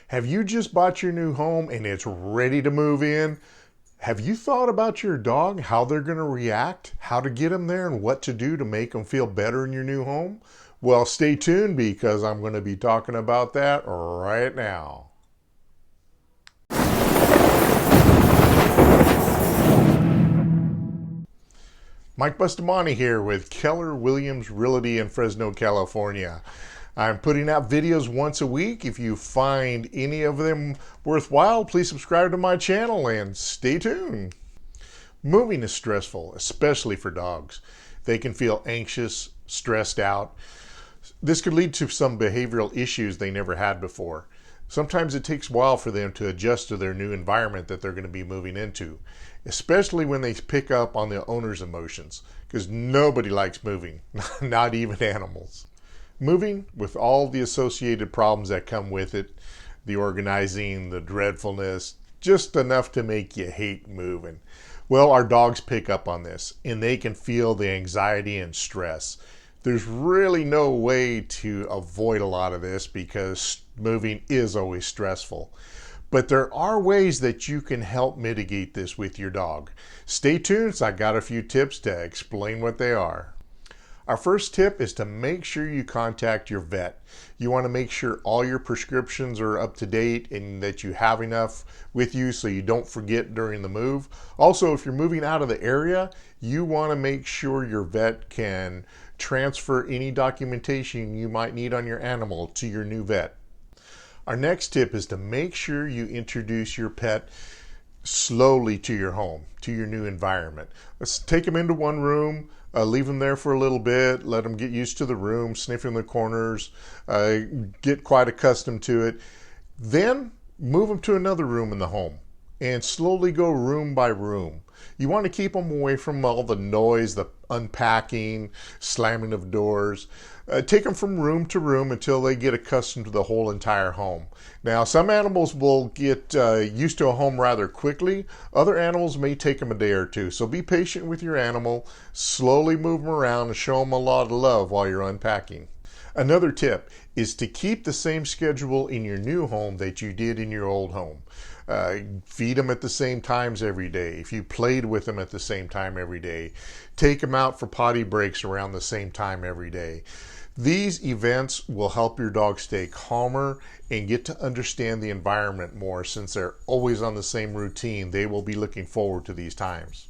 Have you just bought your new home and it's ready to move in? Have you thought about your dog, how they're going to react, how to get them there, and what to do to make them feel better in your new home? Well, stay tuned because I'm going to be talking about that right now. Mike Bustamante here with Keller Williams Realty in Fresno, California. I'm putting out videos once a week. If you find any of them worthwhile, please subscribe to my channel and stay tuned. Moving is stressful, especially for dogs. They can feel anxious, stressed out. This could lead to some behavioral issues they never had before. Sometimes it takes a while for them to adjust to their new environment that they're going to be moving into, especially when they pick up on the owner's emotions, because nobody likes moving, not even animals. Moving, with all the associated problems that come with it, the organizing, the dreadfulness, just enough to make you hate moving. Well, our dogs pick up on this, and they can feel the anxiety and stress. There's really no way to avoid a lot of this because moving is always stressful. But there are ways that you can help mitigate this with your dog. Stay tuned, I got a few tips to explain what they are. Our first tip is to make sure you contact your vet. You want to make sure all your prescriptions are up to date and that you have enough with you so you don't forget during the move. Also, if you're moving out of the area, you want to make sure your vet can transfer any documentation you might need on your animal to your new vet. Our next tip is to make sure you introduce your pet slowly to your home, to your new environment. Let's take them into one room, leave them there for a little bit, let them get used to the room, sniffing the corners, get quite accustomed to it. Then move them to another room in the home and slowly go room by room. You want to keep them away from all the noise, the unpacking, slamming of doors. Take them from room to room until they get accustomed to the whole entire home. Now, some animals will get used to a home rather quickly. Other animals may take them a day or two. So be patient with your animal. Slowly move them around and show them a lot of love while you're unpacking. Another tip is to keep the same schedule in your new home that you did in your old home. Feed them at the same times every day. If you played with them at the same time every day, take them out for potty breaks around the same time every day. These events will help your dog stay calmer and get to understand the environment more. Since they're always on the same routine, they will be looking forward to these times.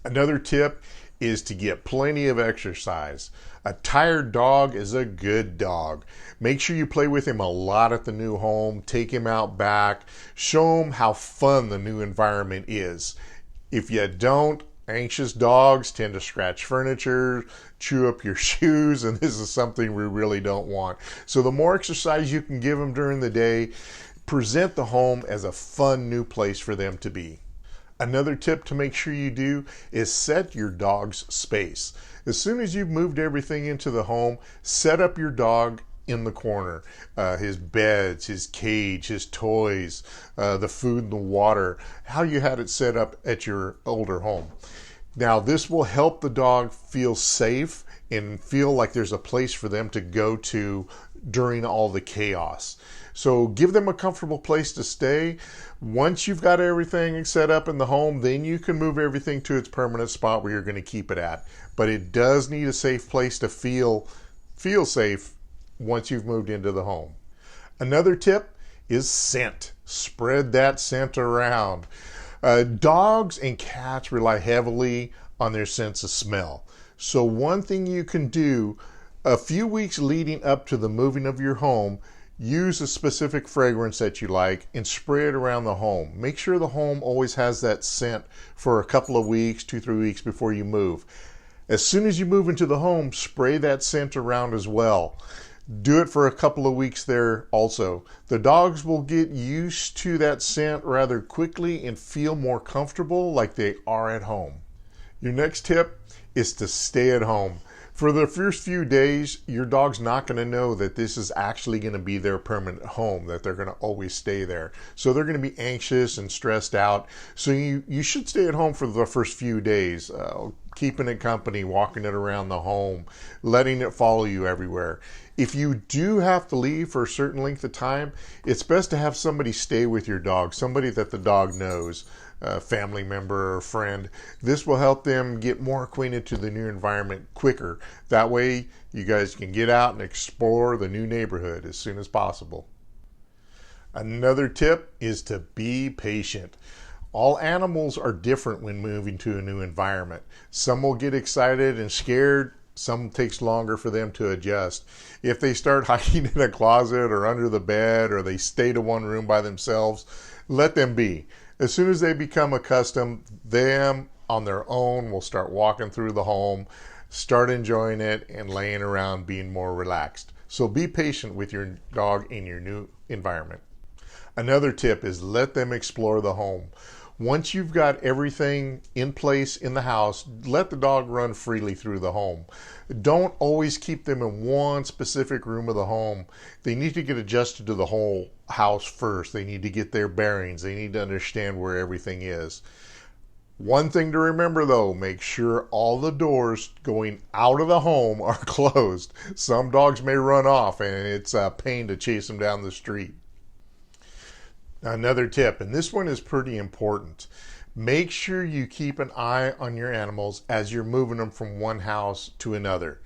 Another tip is to get plenty of exercise. A tired dog is a good dog. Make sure you play with him a lot at the new home. Take him out back. Show him how fun the new environment is. If you don't, anxious dogs tend to scratch furniture, chew up your shoes, and this is something we really don't want. So the more exercise you can give them during the day, present the home as a fun new place for them to be. Another tip to make sure you do is set your dog's space. As soon as you've moved everything into the home, set up your dog in the corner. His beds, his cage, his toys, the food and the water, how you had it set up at your older home. Now, this will help the dog feel safe and feel like there's a place for them to go to during all the chaos. So give them a comfortable place to stay. Once you've got everything set up in the home, then you can move everything to its permanent spot where you're going to keep it at. But it does need a safe place to feel safe once you've moved into the home. Another tip is scent. Spread that scent around. Dogs and cats rely heavily on their sense of smell. So one thing you can do a few weeks leading up to the moving of your home, use a specific fragrance that you like and spray it around the home. Make sure the home always has that scent for a couple of weeks, 2-3 weeks before you move. As soon as you move into the home, spray that scent around as well. Do it for a couple of weeks there also. The dogs will get used to that scent rather quickly and feel more comfortable like they are at home. Your next tip is to stay at home. For the first few days, your dog's not going to know that this is actually going to be their permanent home, that they're going to always stay there. So they're going to be anxious and stressed out. So you should stay at home for the first few days. keeping it company, walking it around the home, letting it follow you everywhere. If you do have to leave for a certain length of time, it's best to have somebody stay with your dog, somebody that the dog knows, a family member or friend. This will help them get more acquainted to the new environment quicker. That way you guys can get out and explore the new neighborhood as soon as possible. Another tip is to be patient. All animals are different when moving to a new environment. Some will get excited and scared. Some takes longer for them to adjust. If they start hiding in a closet or under the bed, or they stay to one room by themselves, let them be. As soon as they become accustomed, them on their own will start walking through the home, start enjoying it, and laying around being more relaxed. So be patient with your dog in your new environment. Another tip is let them explore the home. Once you've got everything in place in the house, let the dog run freely through the home. Don't always keep them in one specific room of the home. They need to get adjusted to the whole house first. They need to get their bearings. They need to understand where everything is. One thing to remember though, make sure all the doors going out of the home are closed. Some dogs may run off and it's a pain to chase them down the street. Another tip, and this one is pretty important. Make sure you keep an eye on your animals as you're moving them from one house to another.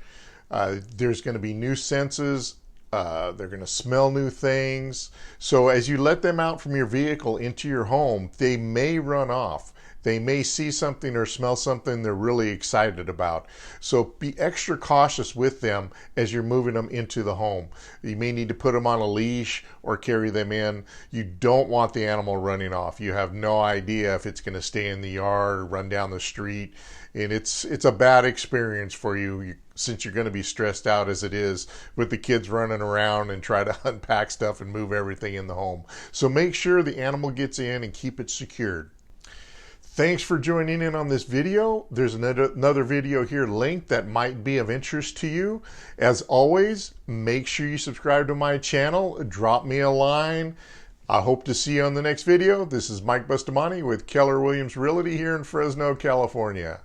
There's going to be new senses. They're going to smell new things. So as you let them out from your vehicle into your home, they may run off. They may see something or smell something they're really excited about. So be extra cautious with them as you're moving them into the home. You may need to put them on a leash or carry them in. You don't want the animal running off. You have no idea if it's going to stay in the yard or run down the street. And it's a bad experience for you since you're going to be stressed out as it is with the kids running around and try to unpack stuff and move everything in the home. So make sure the animal gets in and keep it secured. Thanks for joining in on this video. There's another video here linked that might be of interest to you. As always, make sure you subscribe to my channel. Drop me a line. I hope to see you on the next video. This is Mike Bustamante with Keller Williams Realty here in Fresno, California.